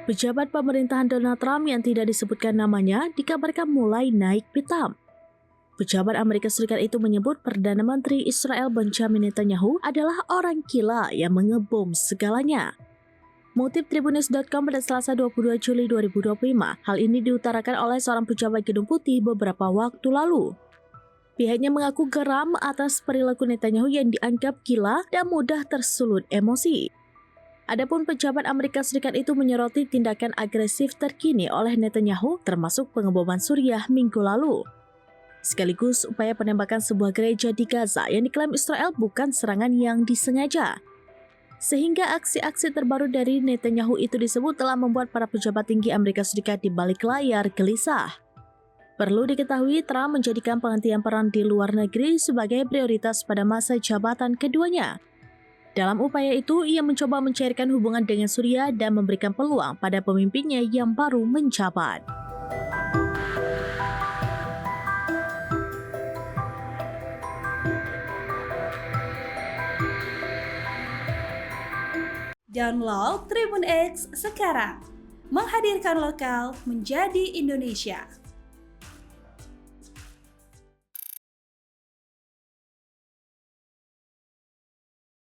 Pejabat pemerintahan Donald Trump yang tidak disebutkan namanya dikabarkan mulai naik pitam. Pejabat Amerika Serikat itu menyebut Perdana Menteri Israel Benjamin Netanyahu adalah orang gila yang mengebom segalanya. Mengutip Tribunnews.com pada Selasa 22 Juli 2025, hal ini diutarakan oleh seorang pejabat Gedung Putih beberapa waktu lalu. Pihaknya mengaku geram atas perilaku Netanyahu yang dianggap gila dan mudah tersulut emosi. Adapun pejabat Amerika Serikat itu menyoroti tindakan agresif terkini oleh Netanyahu, termasuk pengeboman Suriah minggu lalu. Sekaligus upaya penembakan sebuah gereja di Gaza yang diklaim Israel bukan serangan yang disengaja. Sehingga aksi-aksi terbaru dari Netanyahu itu disebut telah membuat para pejabat tinggi Amerika Serikat di balik layar gelisah. Perlu diketahui, Trump menjadikan penghentian perang di luar negeri sebagai prioritas pada masa jabatan keduanya. Dalam upaya itu, ia mencoba mencairkan hubungan dengan Suriah dan memberikan peluang pada pemimpinnya yang baru menjabat. Download Tribun X sekarang, menghadirkan lokal menjadi Indonesia.